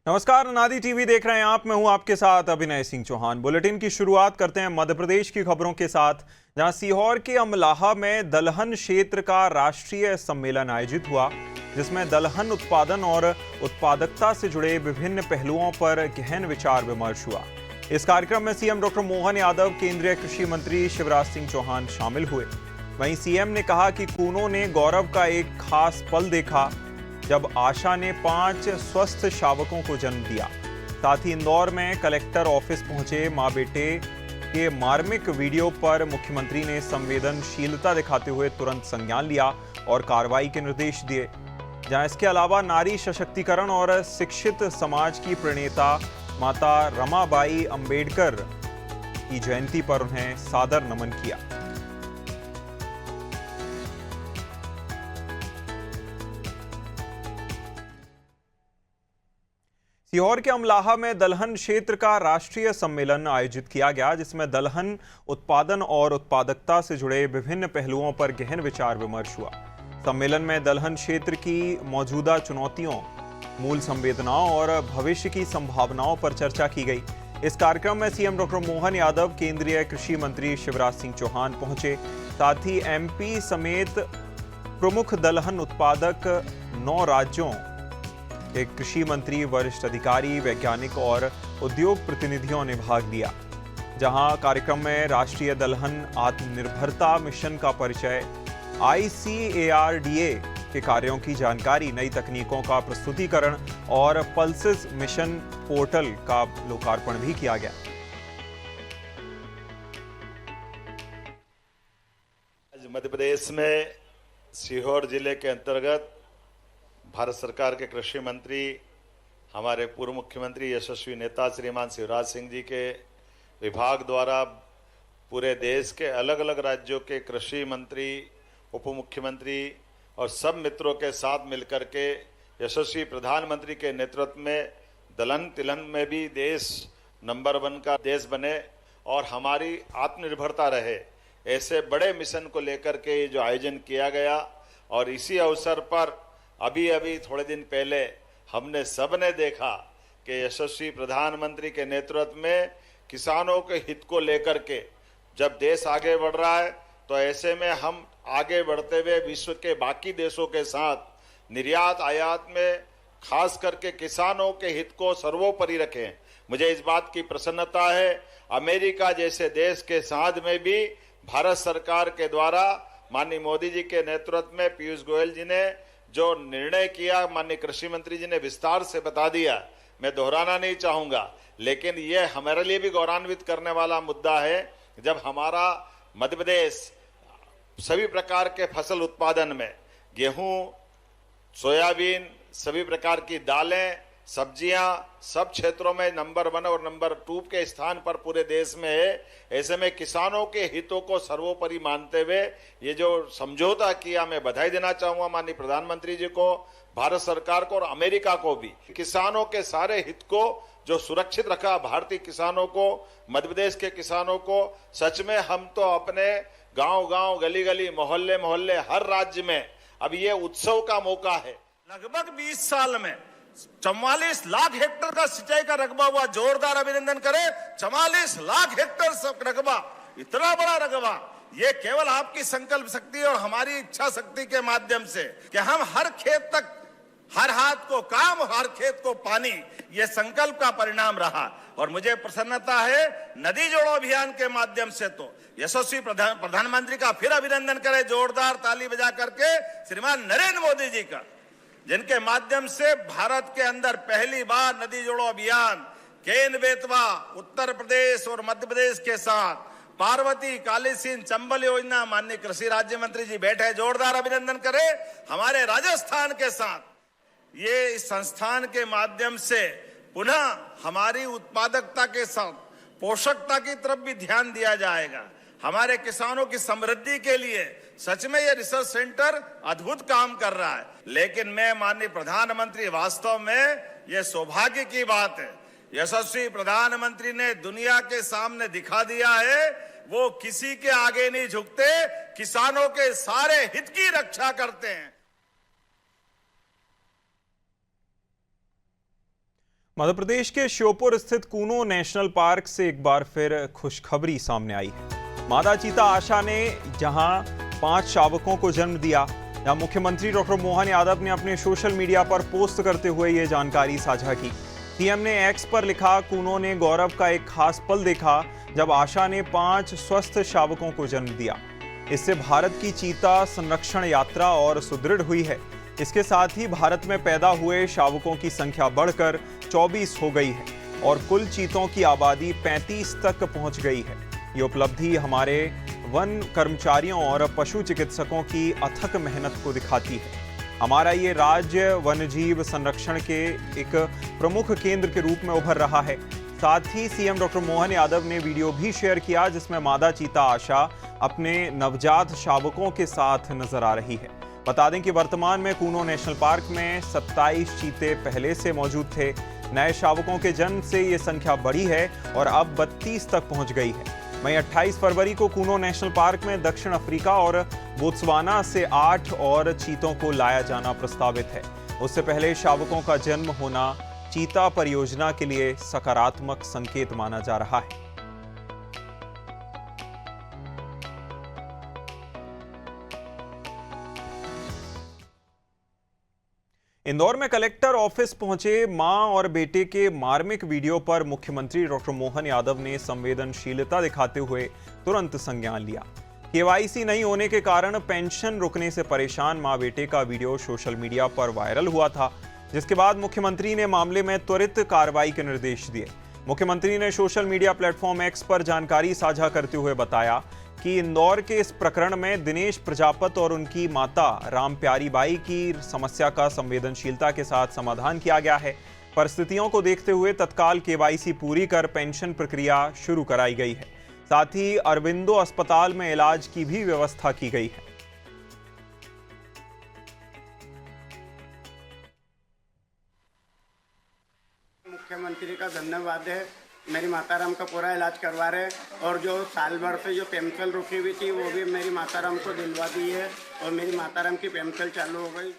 नमस्कार, अनादि टीवी देख रहे हैं आप। मैं हूं आपके साथ अभिनय सिंह चौहान। बुलेटिन की शुरुआत करते हैं मध्य प्रदेश की खबरों के साथ, जहां सीहोर के अमलाहा में दलहन क्षेत्र का राष्ट्रीय सम्मेलन आयोजित हुआ, जिसमें दलहन उत्पादन और उत्पादकता से जुड़े विभिन्न पहलुओं पर गहन विचार विमर्श हुआ। इस कार्यक्रम में सीएम डॉक्टर मोहन यादव, केंद्रीय कृषि मंत्री शिवराज सिंह चौहान शामिल हुए। वहीं सीएम ने कहा कि कूनों ने गौरव का एक खास पल देखा जब आशा ने 5 स्वस्थ शावकों को जन्म दिया। साथ ही इंदौर में कलेक्टर ऑफिस पहुंचे मां बेटे के मार्मिक वीडियो पर मुख्यमंत्री ने संवेदनशीलता दिखाते हुए तुरंत संज्ञान लिया और कार्रवाई के निर्देश दिए। जहां इसके अलावा नारी सशक्तिकरण और शिक्षित समाज की प्रणेता माता रमाबाई अंबेडकर की जयंती पर उन्हें सादर नमन किया। सीहोर के अमलाहा में दलहन क्षेत्र का राष्ट्रीय सम्मेलन आयोजित किया गया, जिसमें दलहन उत्पादन और उत्पादकता से जुड़े विभिन्न पहलुओं पर गहन विचार विमर्श हुआ। सम्मेलन में दलहन क्षेत्र की मौजूदा चुनौतियों, मूल संवेदनाओं और भविष्य की संभावनाओं पर चर्चा की गई। इस कार्यक्रम में सीएम डॉक्टर मोहन यादव, केंद्रीय कृषि मंत्री शिवराज सिंह चौहान पहुंचे। साथ ही एमपी समेत प्रमुख दलहन उत्पादक 9 राज्यों के कृषि मंत्री, वरिष्ठ अधिकारी, वैज्ञानिक और उद्योग प्रतिनिधियों ने भाग लिया। जहां कार्यक्रम में राष्ट्रीय दलहन आत्मनिर्भरता मिशन का परिचय, ICARDA के कार्यों की जानकारी, नई तकनीकों का प्रस्तुतिकरण और पल्सेस मिशन पोर्टल का लोकार्पण भी किया गया। आज मध्य प्रदेश में सीहोर जिले के अंतर्गत भारत सरकार के कृषि मंत्री, हमारे पूर्व मुख्यमंत्री यशस्वी नेता श्रीमान शिवराज सिंह जी के विभाग द्वारा पूरे देश के अलग अलग राज्यों के कृषि मंत्री, उप मुख्यमंत्री और सब मित्रों के साथ मिलकर के यशस्वी प्रधानमंत्री के नेतृत्व में दलहन तिलहन में भी देश नंबर 1 का देश बने और हमारी आत्मनिर्भरता रहे, ऐसे बड़े मिशन को लेकर के जो आयोजन किया गया। और इसी अवसर पर अभी थोड़े दिन पहले हमने सबने देखा कि यशस्वी प्रधानमंत्री के नेतृत्व में किसानों के हित को लेकर के जब देश आगे बढ़ रहा है, तो ऐसे में हम आगे बढ़ते हुए विश्व के बाकी देशों के साथ निर्यात आयात में खास करके किसानों के हित को सर्वोपरि रखें। मुझे इस बात की प्रसन्नता है, अमेरिका जैसे देश के साथ में भी भारत सरकार के द्वारा माननीय मोदी जी के नेतृत्व में पीयूष गोयल जी ने जो निर्णय किया, माननीय कृषि मंत्री जी ने विस्तार से बता दिया, मैं दोहराना नहीं चाहूंगा, लेकिन यह हमारे लिए भी गौरवान्वित करने वाला मुद्दा है जब हमारा मध्य प्रदेश सभी प्रकार के फसल उत्पादन में गेहूं, सोयाबीन, सभी प्रकार की दालें, सब्जियां सब क्षेत्रों में नंबर 1 और नंबर 2 के स्थान पर पूरे देश में है। ऐसे में किसानों के हितों को सर्वोपरि मानते हुए ये जो समझौता किया, मैं बधाई देना चाहूंगा माननीय प्रधानमंत्री जी को, भारत सरकार को और अमेरिका को भी। किसानों के सारे हित को जो सुरक्षित रखा, भारतीय किसानों को, मध्य प्रदेश के किसानों को, सच में हम तो अपने गांव-गांव, गली-गली, मोहल्ले-मोहल्ले हर राज्य में अब ये उत्सव का मौका है। लगभग 20 साल में 44 लाख हेक्टेयर का सिंचाई का रकबा हुआ। जोरदार अभिनंदन करें। 44 लाख हेक्टेयर रकबा, इतना बड़ा रकबा, ये केवल आपकी संकल्प शक्ति और हमारी इच्छा शक्ति के माध्यम से कि हम हर खेत तक, हर हाथ को काम, हर खेत को पानी, ये संकल्प का परिणाम रहा। और मुझे प्रसन्नता है नदी जोड़ो अभियान के माध्यम से तो यशस्वी प्रधानमंत्री का फिर अभिनंदन करें, जोरदार ताली बजा करके, श्रीमान नरेंद्र मोदी जी का, जिनके माध्यम से भारत के अंदर पहली बार नदी जोड़ो अभियान केन बेतवा, उत्तर प्रदेश और मध्य प्रदेश के साथ पार्वती, काली सिंध, चंबल योजना, माननीय कृषि राज्य मंत्री जी बैठे, जोरदार अभिनंदन करें। हमारे राजस्थान के साथ ये इस संस्थान के माध्यम से पुनः हमारी उत्पादकता के साथ पोषकता की तरफ भी ध्यान दिया जाएगा। हमारे किसानों की समृद्धि के लिए सच में ये रिसर्च सेंटर अद्भुत काम कर रहा है। लेकिन मैं माननीय प्रधानमंत्री, वास्तव में ये सौभाग्य की बात है, यशस्वी प्रधानमंत्री ने दुनिया के सामने दिखा दिया है वो किसी के आगे नहीं झुकते, किसानों के सारे हित की रक्षा करते हैं। मध्य प्रदेश के श्योपुर स्थित कूनो नेशनल पार्क से एक बार फिर खुशखबरी सामने आई है। मादा चीता आशा ने जहां 5 शावकों को जन्म दिया, जहां मुख्यमंत्री डॉक्टर मोहन यादव ने अपने सोशल मीडिया पर पोस्ट करते हुए ये जानकारी साझा की। सीएम ने एक्स पर लिखा, कूनो ने गौरव का एक खास पल देखा जब आशा ने 5 स्वस्थ शावकों को जन्म दिया। इससे भारत की चीता संरक्षण यात्रा और सुदृढ़ हुई है। इसके साथ ही भारत में पैदा हुए शावकों की संख्या बढ़कर 24 हो गई है और कुल चीतों की आबादी 35 तक पहुंच गई है। ये उपलब्धि हमारे वन कर्मचारियों और पशु चिकित्सकों की अथक मेहनत को दिखाती है। हमारा ये राज्य वन्यजीव संरक्षण के एक प्रमुख केंद्र के रूप में उभर रहा है। साथ ही सीएम डॉक्टर मोहन यादव ने वीडियो भी शेयर किया जिसमें मादा चीता आशा अपने नवजात शावकों के साथ नजर आ रही है। बता दें कि वर्तमान में कूनो नेशनल पार्क में 27 चीते पहले से मौजूद थे। नए शावकों के जन्म से ये संख्या बढ़ी है और अब 32 तक पहुंच गई है। वहीं 28 फरवरी को कूनो नेशनल पार्क में दक्षिण अफ्रीका और बोत्सवाना से 8 और चीतों को लाया जाना प्रस्तावित है। उससे पहले शावकों का जन्म होना चीता परियोजना के लिए सकारात्मक संकेत माना जा रहा है। इंदौर में कलेक्टर ऑफिस पहुंचे मां और बेटे के मार्मिक वीडियो पर मुख्यमंत्री डॉक्टर मोहन यादव ने संवेदनशीलता दिखाते हुए तुरंत संज्ञान लिया। केवाईसी नहीं होने के कारण पेंशन रुकने से परेशान मां बेटे का वीडियो सोशल मीडिया पर वायरल हुआ था, जिसके बाद मुख्यमंत्री ने मामले में त्वरित कार्रवाई के निर्देश दिए। मुख्यमंत्री ने सोशल मीडिया प्लेटफॉर्म एक्स पर जानकारी साझा करते हुए बताया कि इंदौर के इस प्रकरण में दिनेश प्रजापत और उनकी माता राम प्यारी बाई की समस्या का संवेदनशीलता के साथ समाधान किया गया है। परिस्थितियों को देखते हुए तत्काल केवाईसी पूरी कर पेंशन प्रक्रिया शुरू कराई गई है। साथ ही अरबिंदो अस्पताल में इलाज की भी व्यवस्था की गई है। मुख्यमंत्री का धन्यवाद है। मेरी माताराम का पूरा इलाज करवा रहे और जो साल भर से जो पेंशन रुकी हुई थी वो भी मेरी माताराम को दिलवा दी है और मेरी माताराम की पेंशन चालू हो गई।